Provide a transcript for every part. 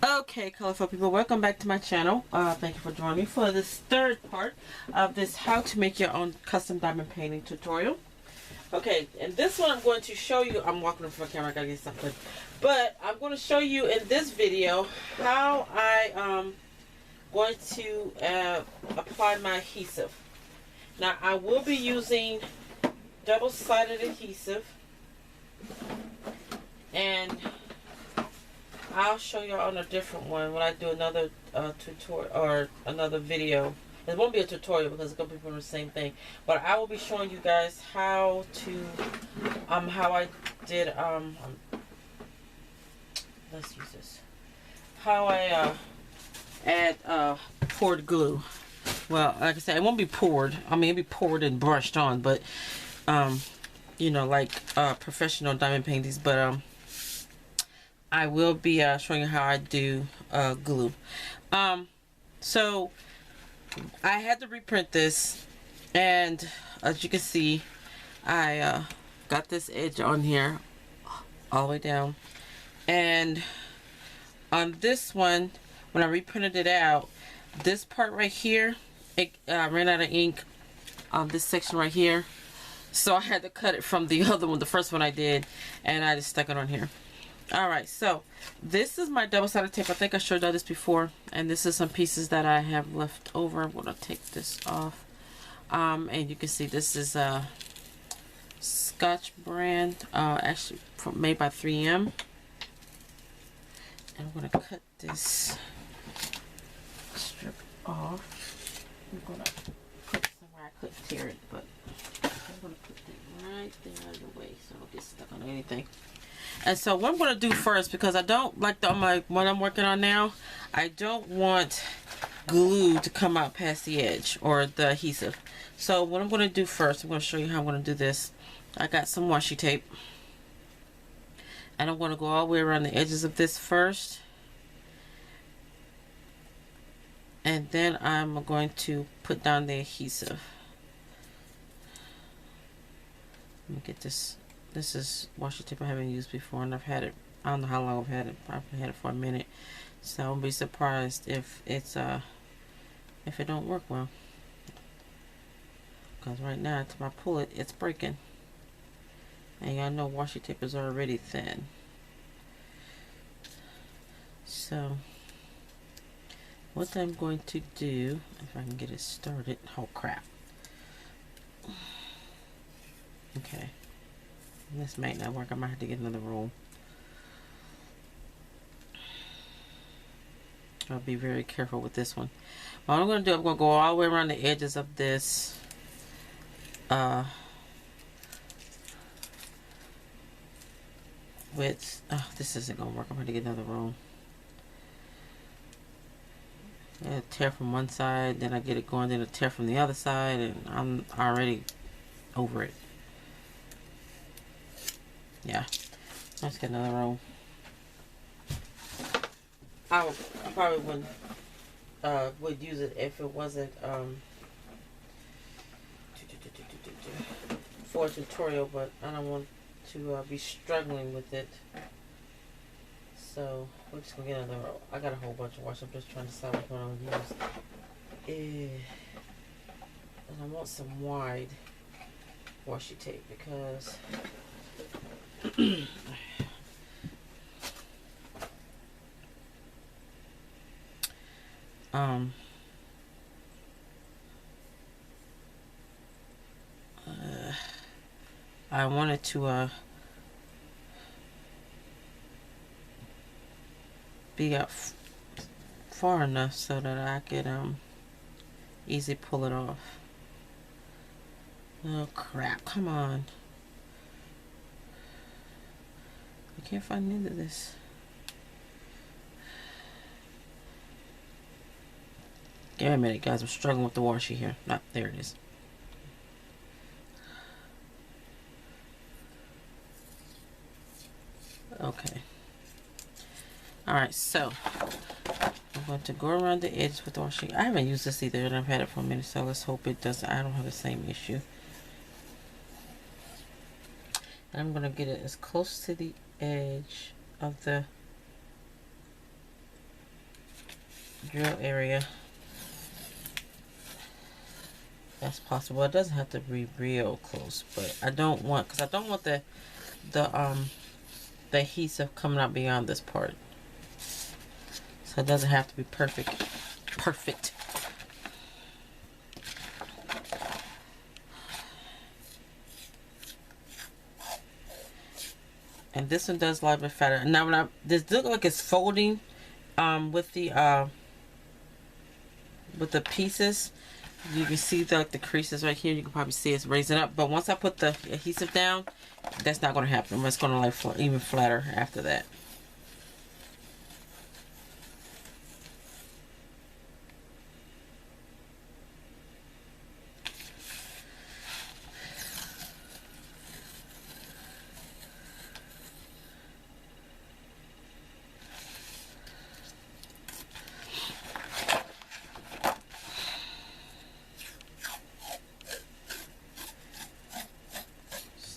Okay, colorful people, welcome back to my channel. Thank you for joining me for this third part of this how to make your own custom diamond painting tutorial. Okay, and this one I'm going to show you, I'm walking in front of the camera, I gotta get something, but I'm going to show you in this video how I going to apply my adhesive. Now I will be using double-sided adhesive, and I'll show you on a different one when I do another tutorial or another video. It won't be a tutorial because it's gonna be from the same thing, but I will be showing you guys how to how I did let's use this, how I add poured glue. Well, like I said, it won't be poured. I mean, it'll be poured and brushed on, but you know, like professional diamond paintings. But I will be showing you how I do glue. So I had to reprint this, and as you can see, I got this edge on here all the way down, and on this one, when I reprinted it out, this part right here, it ran out of ink on this section right here, so I had to cut it from the other one, the first one I did, and I just stuck it on here. Alright, so this is my double-sided tape. I think I showed you this before, and this is some pieces that I have left over. I'm going to take this off, and you can see this is a Scotch brand, actually made by 3M. And I'm going to cut this strip off. I'm going to put it somewhere I couldn't tear it, but I'm going to put it right there out of the way so I don't get stuck on anything. And so what I'm going to do first, because I don't like what I'm working on now, I don't want glue to come out past the edge or the adhesive. So what I'm going to do first, I'm going to show you how I'm going to do this. I got some washi tape, and I'm going to go all the way around the edges of this first, and then I'm going to put down the adhesive. Let me get this. This is washi tape I haven't used before, and I've had it, I don't know how long I've had it. I've had it for a minute, so I won't be surprised if it's if it don't work well, because right now until I pull it, it's breaking, and y'all know washi tape is already thin. So what I'm going to do, if I can get it started, oh crap, okay. This might not work. I might have to get another roll. I'll be very careful with this one. What I'm going to do, I'm going to go all the way around the edges of this with this isn't going to work. I'm going to get another roll. I tear from one side, then I get it going, then I tear from the other side, and I'm already over it. Yeah, let's get another roll. I probably would use it if it wasn't for a tutorial, but I don't want to be struggling with it. So we're just gonna get another roll. I got a whole bunch of washi. I'm just trying to decide which one I'm gonna use. And I want some wide washi tape because I wanted to be up far enough so that I could easily pull it off. Oh crap, come on. I can't find the end of this. Give me a minute, guys. I'm struggling with the washi here. There it is. Okay. Alright, so I'm going to go around the edge with the washi. I haven't used this either, and I've had it for a minute, so let's hope it doesn't. I don't have the same issue. And I'm going to get it as close to the edge of the drill area as possible. It doesn't have to be real close, but I don't want, because I don't want the adhesive coming out beyond this part. So it doesn't have to be perfect. Perfect. And this one does a lot bit fatter. Now when this look like it's folding with the pieces. You can see the creases right here. You can probably see it's raising up. But once I put the adhesive down, that's not going to happen. It's going to like even flatter after that.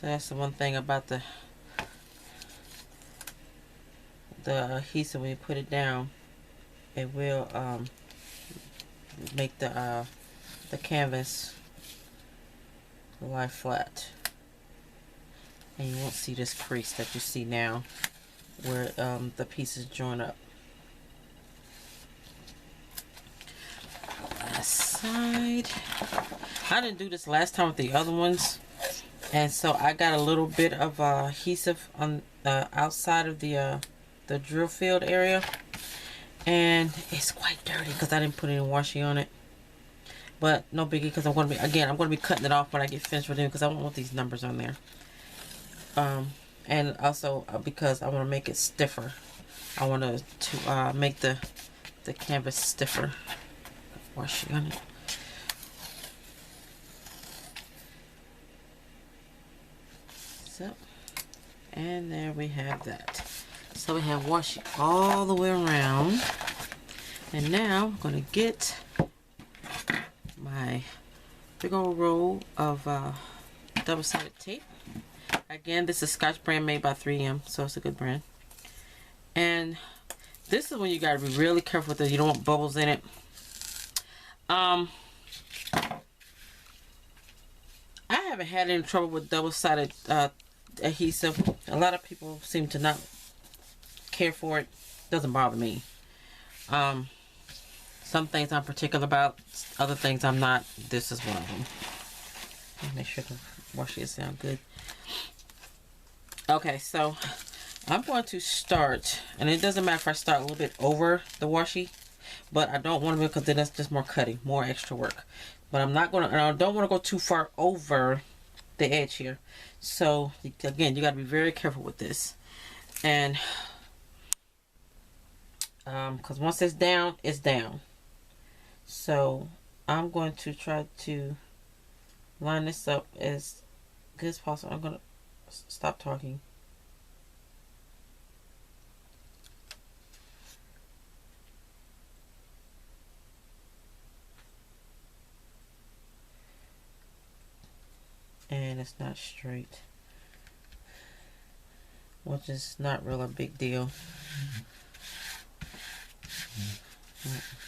So that's the one thing about the adhesive. When you put it down, it will make the canvas lie flat, and you won't see this crease that you see now where the pieces join up. Last side. I didn't do this last time with the other ones, and so I got a little bit of adhesive on the outside of the drill field area, and it's quite dirty because I didn't put any washi on it. But no biggie, because I'm going to be cutting it off when I get finished with it, because I don't want these numbers on there. And also because I want to make it stiffer. I want to make the canvas stiffer. Washi on it. So, and there we have that. So we have washi all the way around. And now I'm going to get my big old roll of double-sided tape. Again, this is Scotch brand made by 3M, so it's a good brand. And this is when you gotta be really careful with it. You don't want bubbles in it. I haven't had any trouble with double-sided adhesive. A lot of people seem to not care for it. Doesn't bother me. Some things I'm particular about, other things I'm not. This is one of them. Make sure the washi sound good. Okay, so I'm going to start, and it doesn't matter if I start a little bit over the washi, but I don't want to, because then that's just more cutting, more extra work. But I'm not going to, and I don't want to go too far over the edge here. So again, you got to be very careful with this. And because once it's down, it's down. So I'm going to try to line this up as good as possible. I'm going to stop talking. And it's not straight, which is not really a big deal.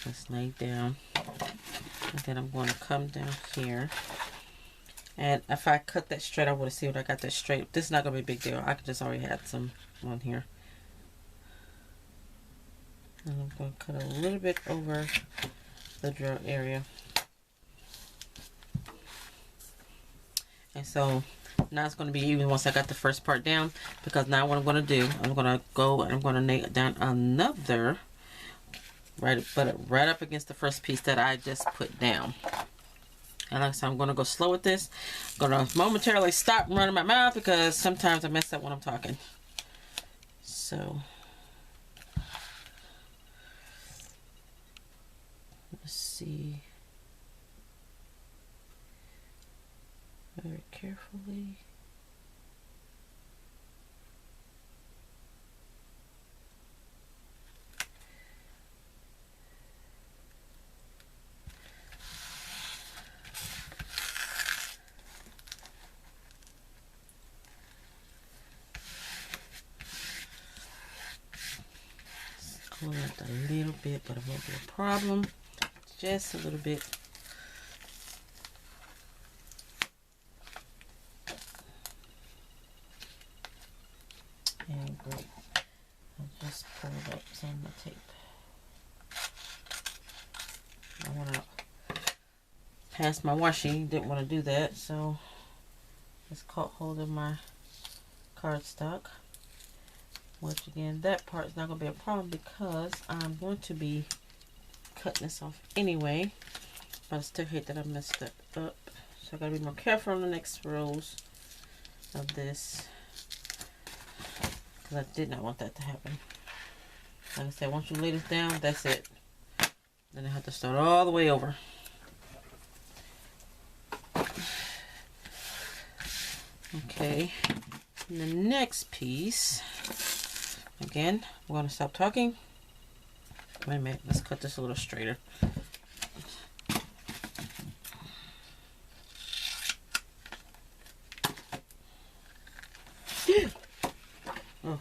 Let's lay down, and then I'm going to come down here. And if I cut that straight, I would have seen what I got that straight. This is not going to be a big deal. I could just already had some on here. And I'm going to cut a little bit over the drill area. And so now it's going to be even once I got the first part down, because now what I'm going to do, I'm going to go and I'm going to nail down another, put it right up against the first piece that I just put down. And like I said, I'm going to go slow with this. I'm going to momentarily stop running my mouth because sometimes I mess up when I'm talking. So let's see. Very carefully. Pull it a little bit, but it won't be a problem. Just a little bit. And great. I just pulled up some of the tape. I went out past my washi, didn't want to do that, so just caught hold of my cardstock. Which again, that part is not going to be a problem because I'm going to be cutting this off anyway. But I still hate that I messed that up. So I got to be more careful on the next rows of this. Because I did not want that to happen. Like I said, once you lay this down, that's it. Then I have to start all the way over. Okay. And the next piece, again, I'm going to stop talking. Wait a minute, let's cut this a little straighter. Oh.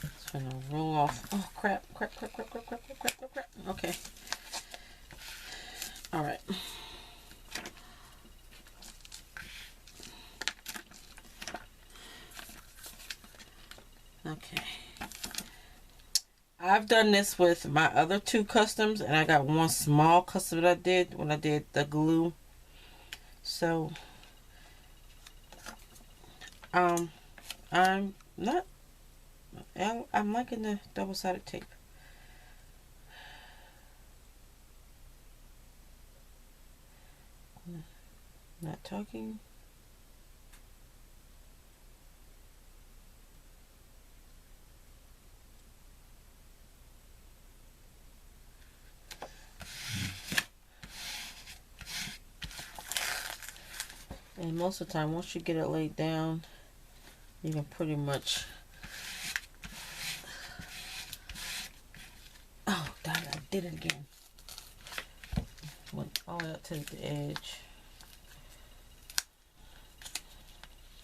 It's gonna roll off. Oh crap, crap. Okay. Alright. Okay. I've done this with my other two customs, and I got one small custom that I did when I did the glue. So, I'm liking the double-sided tape. Not talking. And most of the time, once you get it laid down, you can pretty much... Oh, darn it, I did it again. Went all the way up to the edge.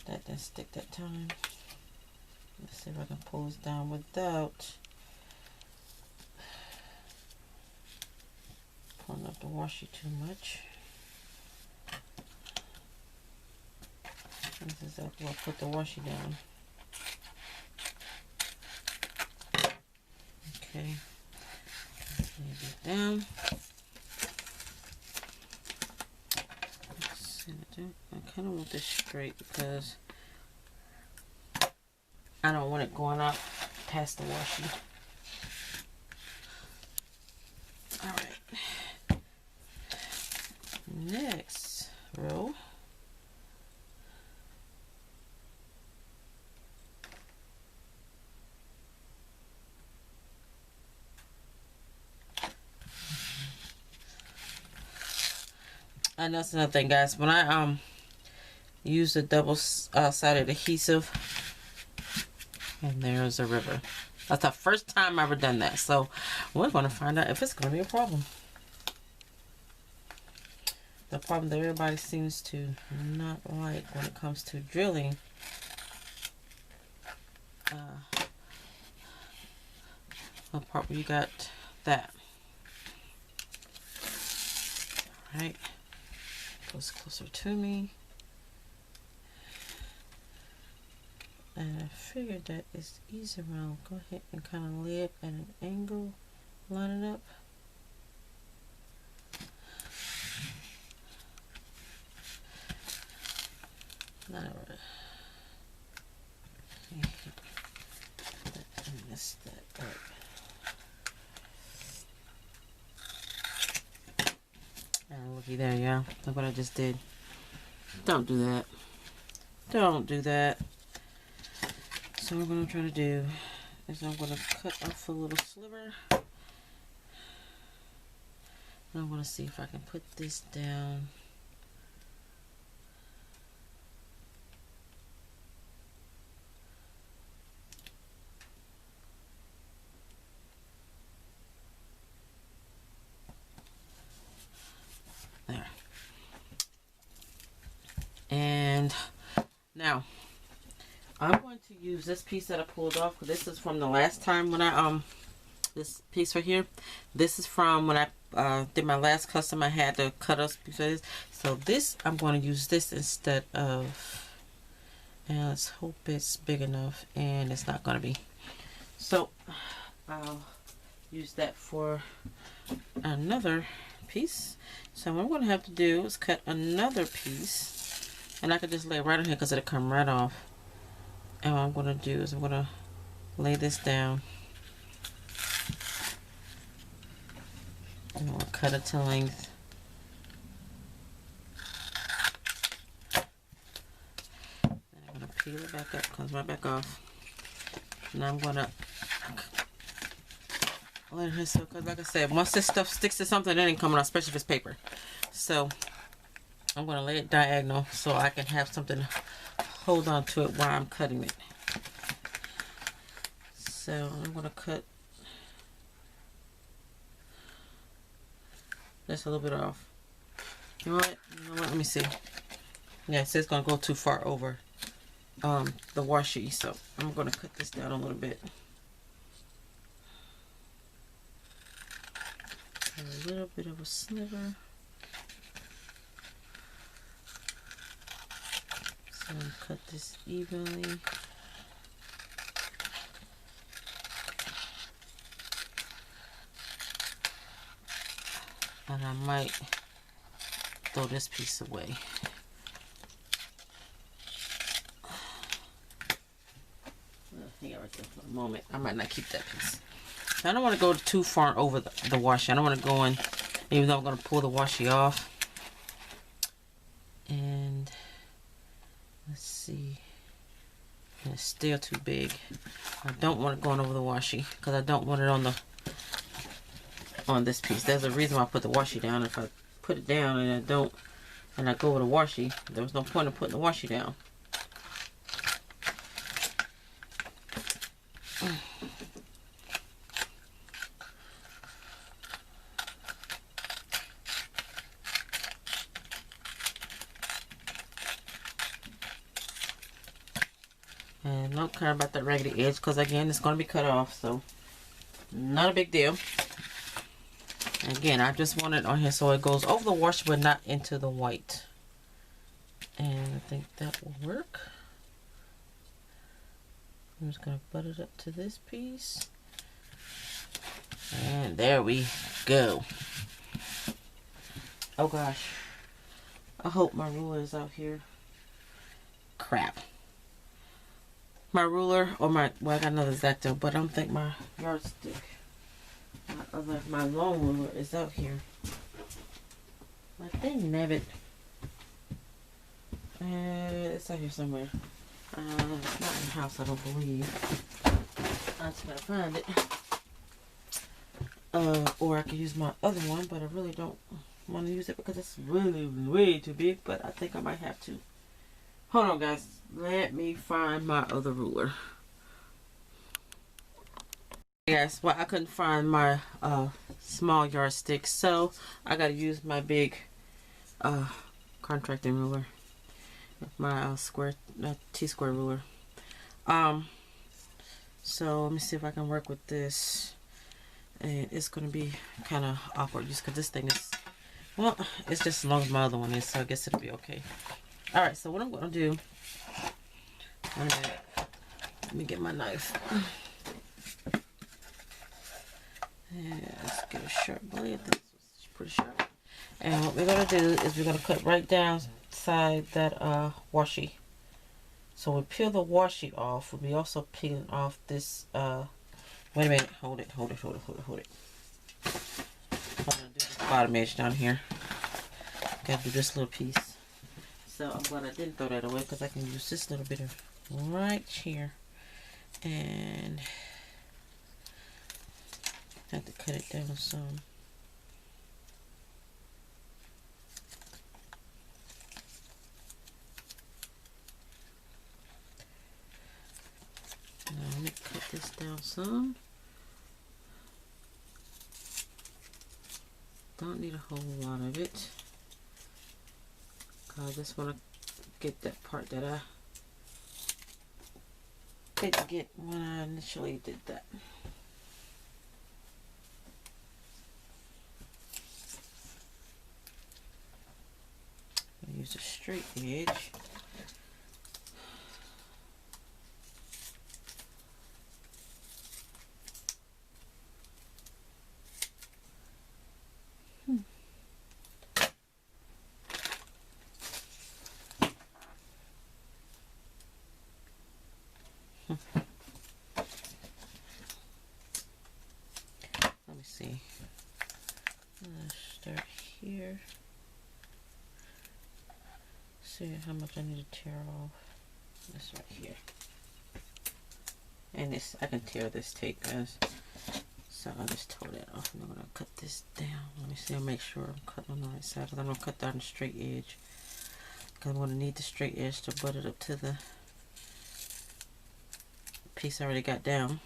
That didn't stick that time. Let's see if I can pull this down without pulling up the washi too much. This is exactly where I put the washi down. Okay. Lay it down. I kind of want this straight because I don't want it going up past the washi. Alright. Next row. And that's another thing, guys. When I use the double-sided adhesive, and there's a river. That's the first time I've ever done that. So we're going to find out if it's going to be a problem. The problem that everybody seems to not like when it comes to drilling. The part where you got that. All right. Goes closer to me. And I figured that it's easy around. Go ahead and kind of lay it at an angle. Line it up. Not right. I messed that up. And looky there, yeah. Look what I just did. Don't do that. Don't do that. So what I'm going to try to do is I'm going to cut off a little sliver. And I'm going to see if I can put this down. There. And now I'm going to use this piece that I pulled off, because this is from the last time when I this piece right here. This is from when I did my last custom. I had to cut us pieces. So this, I'm going to use this instead of, and let's hope it's big enough, and it's not going to be. So I'll use that for another piece. So what I'm going to have to do is cut another piece, and I could just lay it right on here because it'll come right off. And what I'm going to do is I'm going to lay this down. And we'll cut it to length. Then I'm going to peel it back up, comes right back off. Now I'm going to let it so, because like I said, once this stuff sticks to something, it ain't coming off, especially if it's paper. So I'm going to lay it diagonal so I can have something to hold on to it while I'm cutting it. So I'm going to cut just a little bit off. You know what? Let me see. Yeah, it says it's going to go too far over the washi, so I'm going to cut this down a little bit. A little bit of a sliver. So I'm cut this evenly. And I might throw this piece away. Hang out right there for a moment. I might not keep that piece. I don't want to go too far over the washi. I don't want to go in, even though I'm going to pull the washi off. And let's see. And it's still too big. I don't want it going over the washi because I don't want it on this piece. There's a reason why I put the washi down. If I put it down and I go over the washi, there was no point in putting the washi down. And don't care about that raggedy edge because again it's going to be cut off, so not a big deal. Again, I just want it on here so it goes over the washi but not into the white. And I think that will work. I'm just going to butt it up to this piece. And there we go. Oh gosh. I hope my ruler is out here. Crap. My ruler, or well, I got another X-Acto, but I don't think my yardstick, my long ruler is out here. My thing, nabbit. It's out here somewhere. It's not in the house, I don't believe. I just gotta find it. Or I could use my other one, but I really don't want to use it because it's really way too big, but I think I might have to. Hold on, guys. Let me find my other ruler. Hey guys, well, I couldn't find my small yardstick, so I gotta use my big contracting ruler, my square T-square ruler. So let me see if I can work with this, and it's gonna be kind of awkward just because this thing is, well, it's just as long as my other one is, so I guess it'll be okay. All right, so what I'm gonna do, let me get my knife. And let's get a sharp blade. This is pretty sharp. And what we're gonna do is we're gonna cut right down side that washi. So we peel the washi off. We'll be also peeling off this. Wait a minute. Hold it. I'm gonna do this bottom edge down here. Gotta do this little piece. So I'm glad I didn't throw that away because I can use this little bit of right here. And I have to cut it down some. Now let me cut this down some. Don't need a whole lot of it. I just want to get that part that didn't get when I initially did that. Use a straight edge. Let me see. Let's start here. See how much I need to tear off. This right here. And this, I can tear this tape, guys. So I'll just tear that off, and I'm gonna cut this down. Let me see. I'll make sure I'm cutting on the right side, because I'm gonna cut down the straight edge. Because I'm gonna need the straight edge to butt it up to the piece I already got down.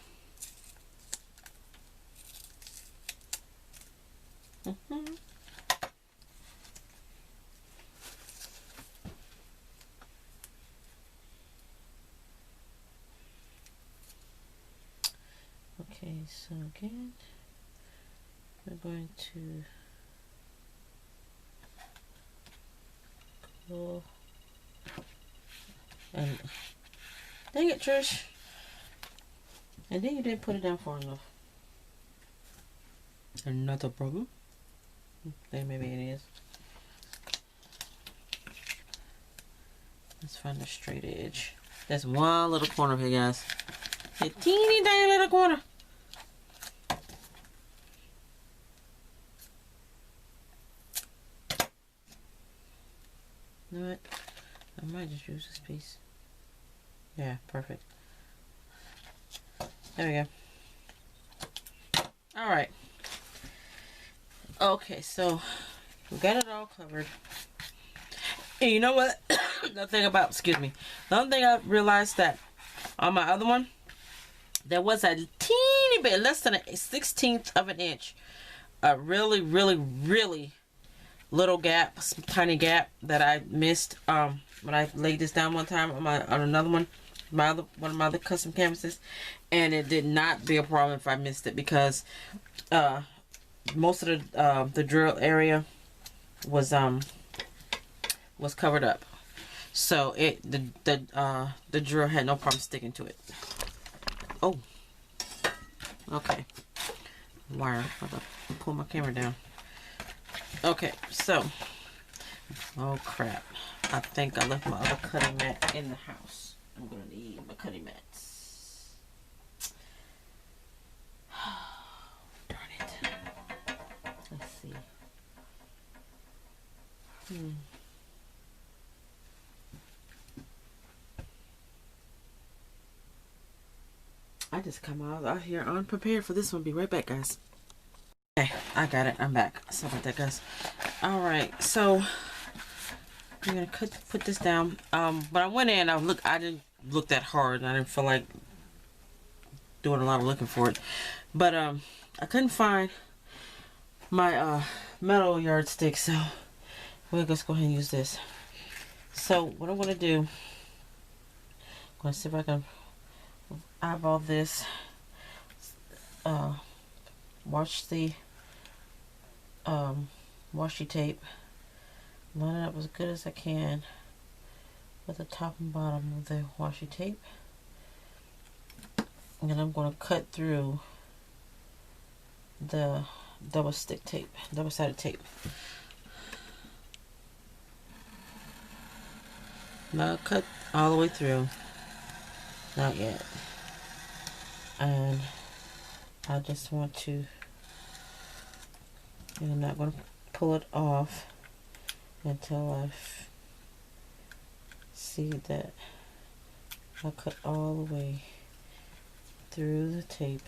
Okay, so again, we're going to go and dang it, Trish. And then you didn't put it down far enough. Another problem. Then maybe it is. Let's find the straight edge. There's one little corner here, guys. A teeny tiny little corner. You know what? I might just use this piece. Yeah, perfect. There we go. Alright. Okay, so we got it all covered. And you know what? The thing about, excuse me. The other thing I realized that on my other one, there was a teeny bit, less than a 1/16 of an inch. A really, really, really little gap, tiny gap that I missed when I laid this down one time on another one, one of my other custom canvases, and it did not be a problem if I missed it, because most of the drill area was covered up, so the drill had no problem sticking to it. Oh, okay. Wire. I'll pull my camera down. Okay, so, oh crap. I think I left my other cutting mat in the house. I'm gonna need my cutting mats. Darn it. Let's see. I just come out here unprepared for this one. Be right back, guys. Okay, I got it. I'm back. Sorry about that, guys. Alright, so I'm gonna put this down. But I went in, I didn't look that hard, and I didn't feel like doing a lot of looking for it. But I couldn't find my metal yardstick, so we'll just go ahead and use this. So what I'm gonna do, I'm gonna see if I can eyeball this, wash the washi tape, line it up as good as I can with the top and bottom of the washi tape, and then I'm going to cut through the double-sided tape. Not cut all the way through, not yet. And I just want to, and I'm not going to pull it off until I see that I cut all the way through the tape.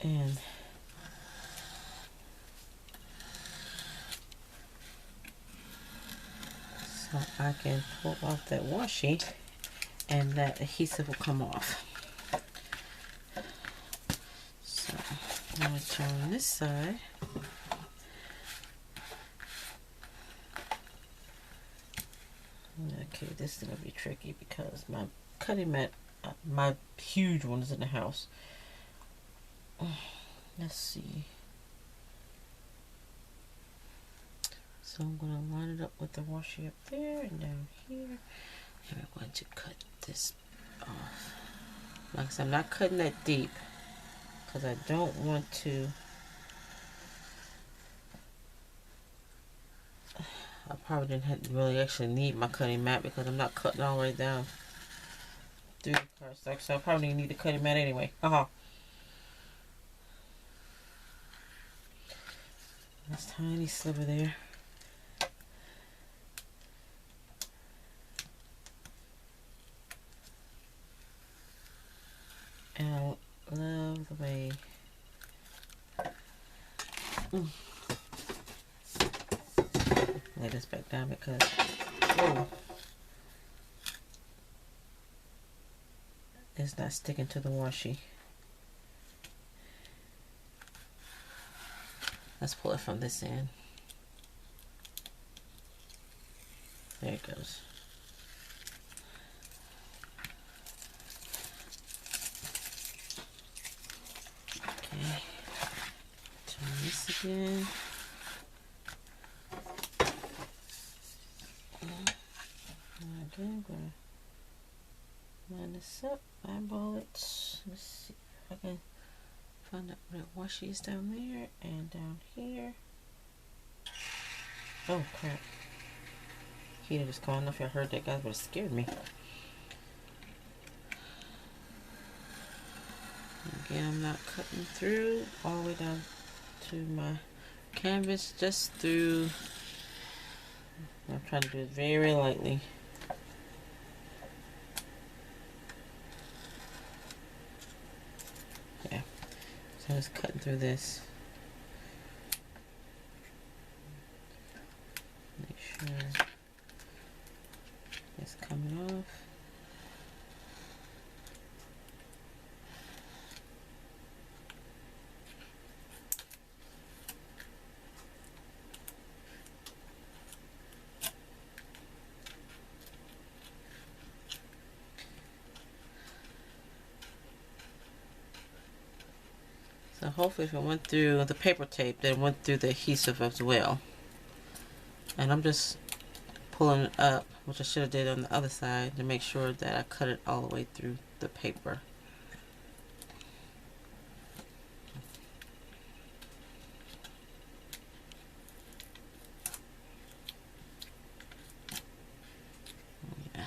And so I can pull off that washi, and that adhesive will come off. So I'm going to turn this side. Okay, this is gonna be tricky because my cutting mat, my huge one, is in the house. Let's see. So I'm gonna line it up with the washi up there and down here. And I'm going to cut this off. Like I said, I'm not cutting that deep because I don't want to. I probably didn't really actually need my cutting mat because I'm not cutting all the way down through the cardstock. So I probably need the cutting mat anyway. This tiny sliver there. And I love the way lay this back down because it's not sticking to the washi. Let's pull it from this end. There it goes. Okay. Turn this again. Again, I'm gonna line this up, eyeball it. Let's see if I can find out where that washi is down there and down here. Oh crap. Heater just come on. I don't know if y'all heard that, guys, but it scared me. Again, I'm not cutting through all the way down to my canvas, just through. I'm trying to do it very lightly. Yeah, so I was cutting through this. Make sure it's coming off. So hopefully if it went through the paper tape, then it went through the adhesive as well. And I'm just pulling it up, which I should have did on the other side, to make sure that I cut it all the way through the paper. Yeah.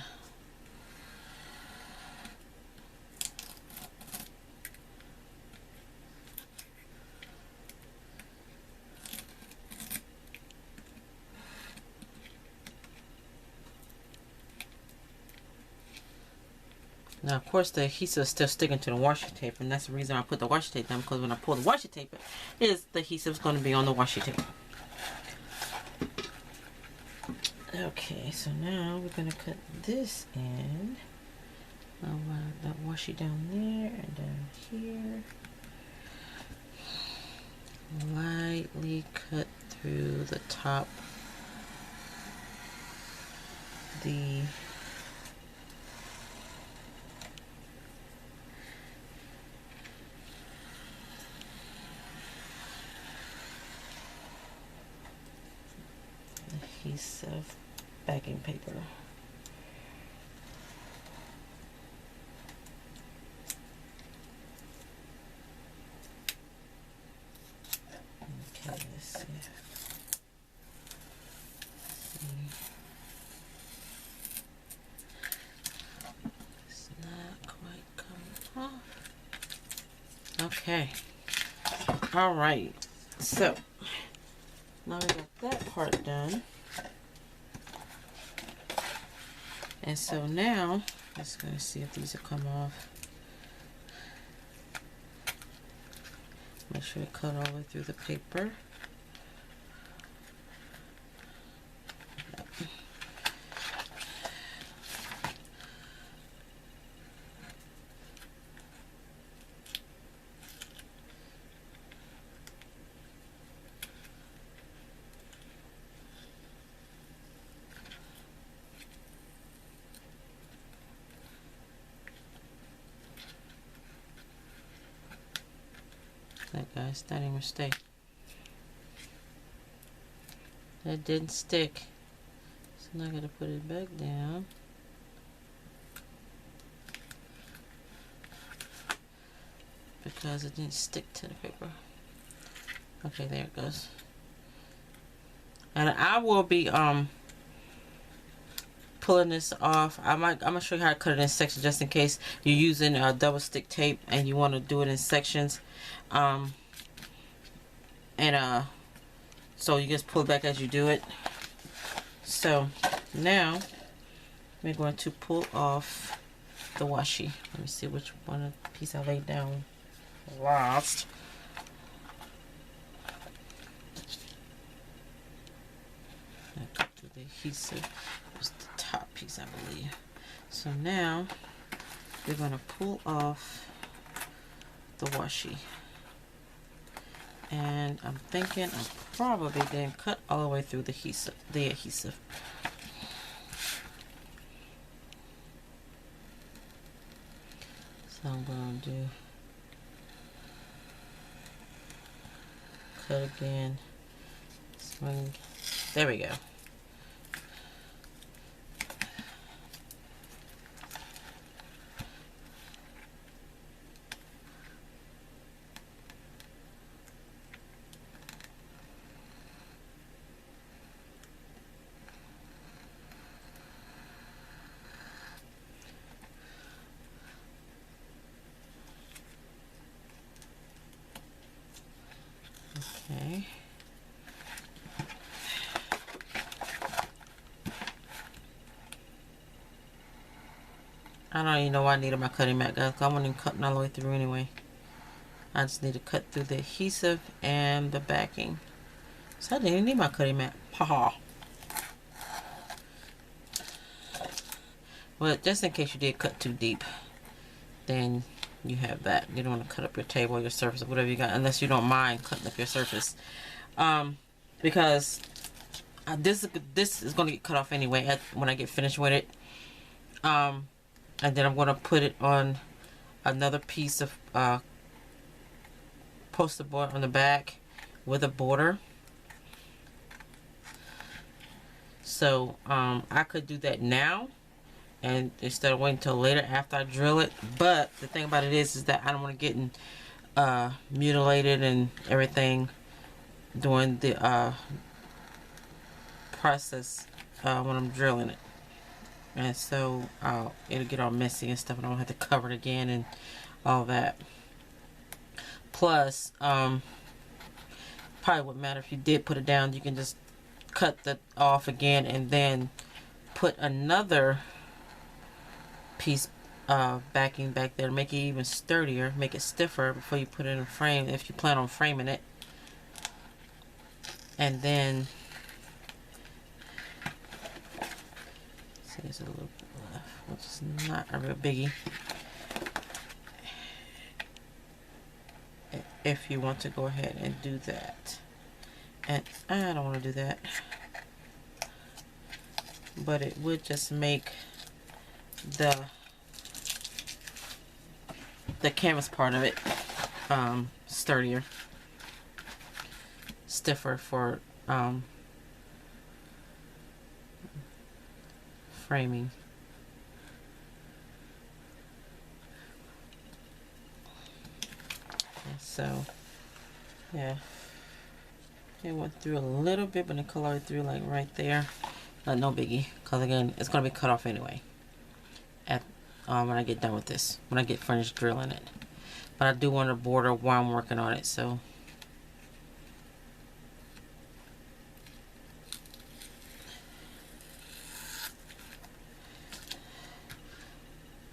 Now, of course, the adhesive is still sticking to the washi tape, and that's the reason I put the washi tape down, because when I pull the washi tape, the adhesive is going to be on the washi tape. Okay, so now we're going to cut this in. I'll line that washi down there and down here. Lightly cut through the top. The adhesive backing paper. Okay, let's see. It's not quite coming off. Okay. All right. So now we got that part done. And so now, just gonna see if these will come off. Make sure you cut all the way through the paper. That guys, that didn't even stick. That didn't stick. So now I gotta put it back down. Because it didn't stick to the paper. Okay, there it goes. And I will be pulling this off. I'm gonna show you how to cut it in sections, just in case you're using double stick tape and you want to do it in sections. So you just pull it back as you do it. So now we're going to pull off the washi. Let me see which one piece I laid down last. I cut through the adhesive. It was the top piece, I believe. So now we're going to pull off the washi. And I'm thinking I probably didn't cut all the way through the adhesive. So I'm going to do cut again. Swing. There we go. Okay. I don't even know why I needed my cutting mat, guys. I wasn't even cutting all the way through anyway. I just need to cut through the adhesive and the backing. So I didn't even need my cutting mat. Haha. Well, just in case you did cut too deep, then you have that. You don't want to cut up your table, your surface, or whatever you got, unless you don't mind cutting up your surface. Because this is going to get cut off anyway when I get finished with it. And then I'm going to put it on another piece of poster board on the back with a border. So I could do that now, and instead of waiting until later after I drill it. But the thing about it is that I don't want to get mutilated and everything during the process when I'm drilling it. And so it'll get all messy and stuff, and I don't have to cover it again and all that. Plus, probably wouldn't matter if you did put it down. You can just cut that off again and then put another piece of backing back there to make it even sturdier, make it stiffer before you put it in a frame, if you plan on framing it. And then there's a little bit left, which is not a real biggie. If you want to go ahead and do that. And I don't want to do that. But it would just make the canvas part of it sturdier, stiffer for framing. And so yeah, it went through a little bit, but it colored through like right there. No biggie, because again, it's going to be cut off anyway at when I get done with this, when I get finished drilling it. But I do want a border while I'm working on it, so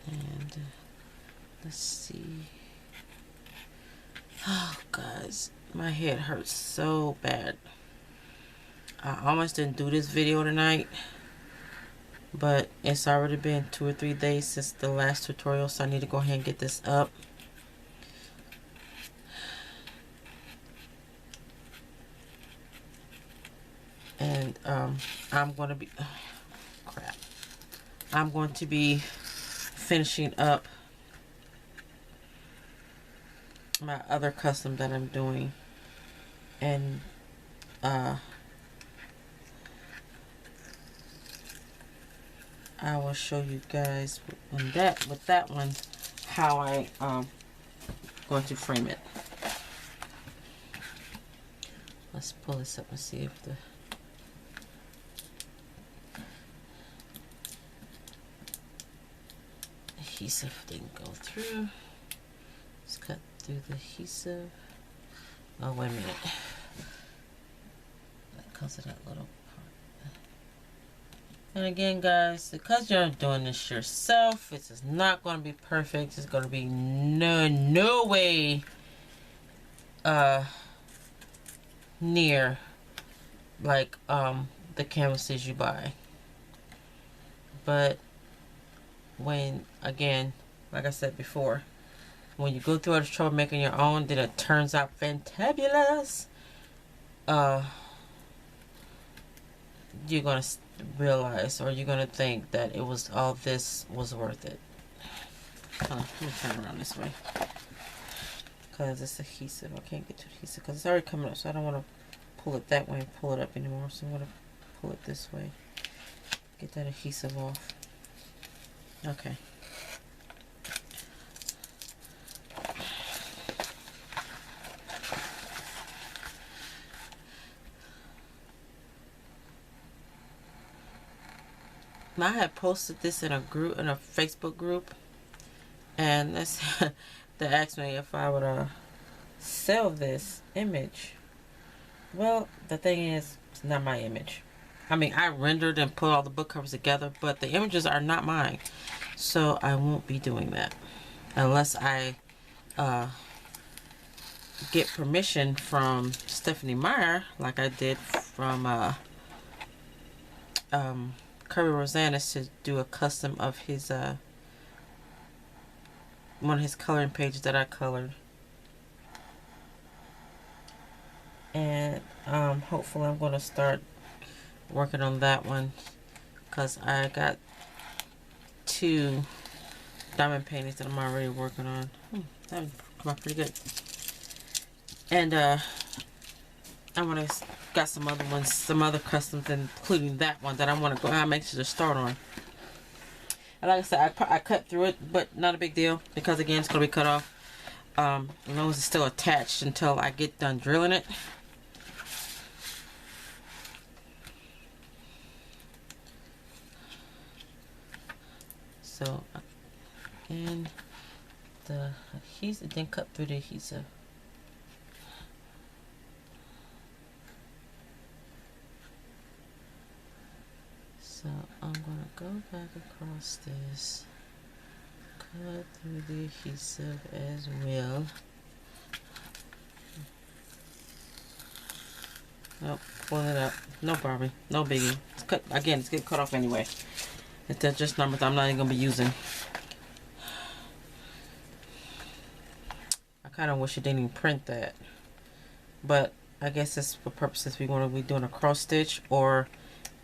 and let's see. Oh guys, my head hurts so bad. I almost didn't do this video tonight, but it's already been 2 or 3 days since the last tutorial, so I need to go ahead and get this up. And I'm going to be I'm going to be finishing up my other custom that I'm doing, and I will show you guys on that with that one how I going to frame it. Let's pull this up and see if the adhesive didn't go through. Let's cut through the adhesive. Oh, wait a minute. Because of that little part. And again, guys, because you're doing this yourself, it's just not going to be perfect. It's going to be no way near like the canvases you buy. But when, again, like I said before, when you go through all the trouble making your own, then it turns out fantabulous, you're gonna realize, or you're gonna think that it was all this was worth it. Let me turn around this way, because it's adhesive. I can't get to adhesive because it's already coming up, so I don't want to pull it that way and pull it up anymore. So I'm gonna pull it this way, get that adhesive off. Okay. I had posted this in a group, in a Facebook group, and that's they asked me if I would sell this image. Well, the thing is, it's not my image. I mean, I rendered and put all the book covers together, but the images are not mine, so I won't be doing that unless I get permission from Stephanie Meyer, like I did from Kirby Rosanis, to do a custom of his one of his coloring pages that I colored. And hopefully I'm going to start working on that one, because I got 2 diamond paintings that I'm already working on. That come out pretty good. And I'm gonna got some other ones, some other customs, including that one that I want to go ahead and make sure to start on. And like I said, I cut through it, but not a big deal, because again, it's gonna be cut off. As long as it's still attached until I get done drilling it. So, and the adhesive, it didn't cut through the adhesive. So I'm gonna go back across this, cut through the adhesive as well. Nope, pull it up. No problem, no biggie. It's cut again. It's getting cut off anyway. It's just numbers I'm not even gonna be using. I kind of wish it didn't even print that, but I guess that's for purposes we want to be doing a cross stitch, or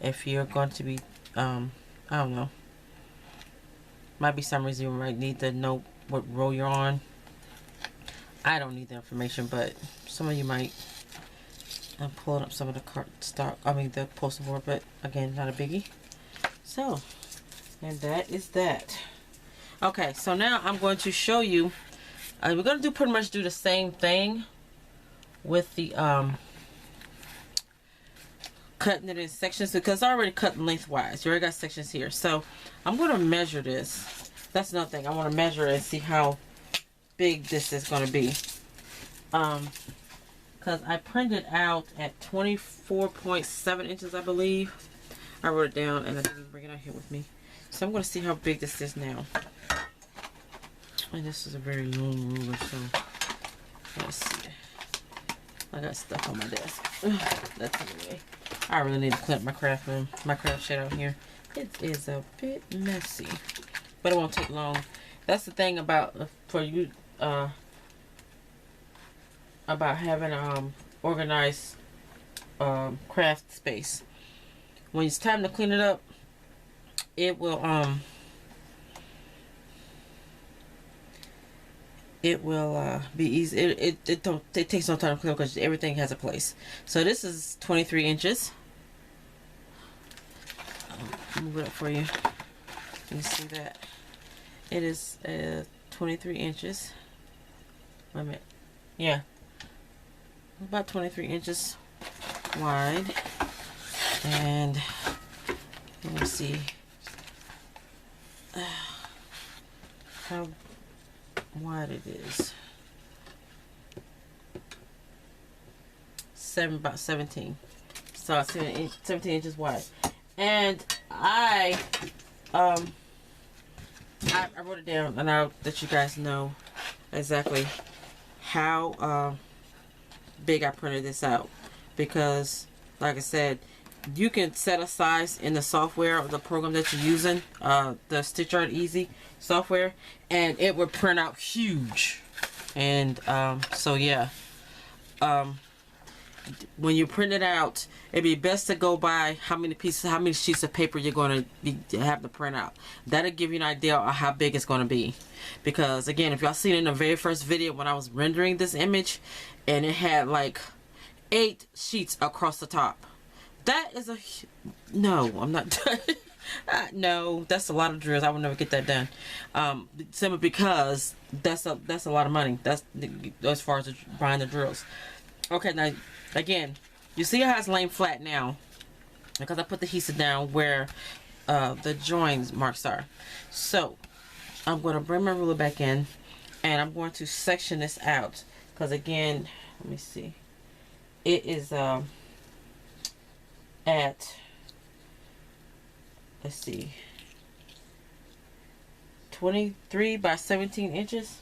if you're going to be, I don't know. Might be some reason you might need to know what row you're on. I don't need the information, but some of you might. I'm pulling up some of the the poster board, but again, not a biggie. So, and that is that. Okay, so now I'm going to show you. We're going to pretty much do the same thing with the cutting it in sections, because I already cut lengthwise. You already got sections here. So I'm going to measure this. That's another thing. I want to measure it and see how big this is going to be. Because I printed out at 24.7 inches, I believe. I wrote it down and I didn't bring it out here with me. So I'm going to see how big this is now. And this is a very long ruler, so let's see. I got stuff on my desk. That's anyway. I really need to clean up my craft room, my craft shed out here. It is a bit messy, but it won't take long. That's the thing about for you about having organized craft space. When it's time to clean it up, it will it will be easy. It takes no time to clear because everything has a place. So this is 23 inches. I'll move it up for you. You see that? It is 23 inches. Wait a minute. Yeah. About 23 inches wide. And let me see how wide it is. About 17. So 17 inches wide. And I wrote it down, and I'll let you guys know exactly how big I printed this out, because like I said, you can set a size in the software or the program that you're using, the Stitch Art Easy software, and it would print out huge. And so yeah, when you print it out, it'd be best to go by how many sheets of paper you're going to have to print out. That'll give you an idea of how big it's going to be. Because again, if y'all seen it in the very first video when I was rendering this image, and it had like 8 sheets across the top. That is a no. I'm not done. No, that's a lot of drills. I would never get that done. Simply because that's a lot of money. That's as far as buying the drills. Okay, now again, you see how it's laying flat now because I put the adhesive down where the joins marks are. So I'm going to bring my ruler back in, and I'm going to section this out because again, let me see. It is at, let's see, 23 by 17 inches.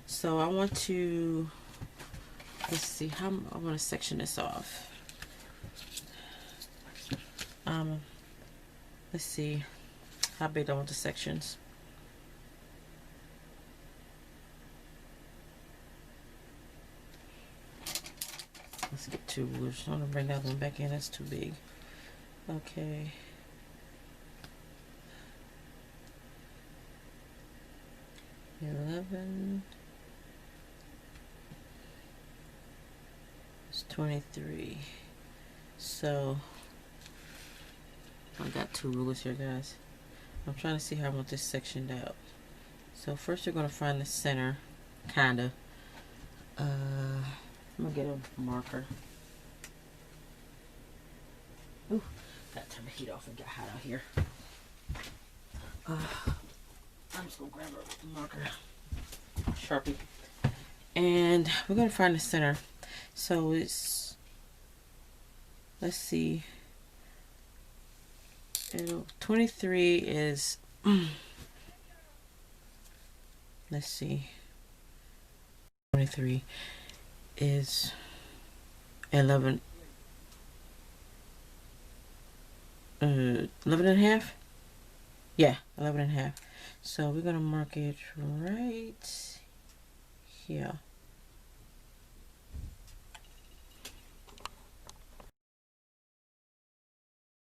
So I want to, let's see how I want to section this off. Let's see how big I want the sections. Let's get 2 rulers. I want to bring that one back in. That's too big. Okay. It's 23. So I got 2 rulers here, guys. I'm trying to see how I want this sectioned out. So first you're going to find the center, kinda. I'm gonna get a marker. Ooh, gotta turn the heat off. It got hot out here. I'm just gonna grab a marker, Sharpie, and we're gonna find the center. So it's, let's see, 23 is, let's see, 23 is 11 and a half. Yeah, 11 and a half. So we're gonna mark it right here.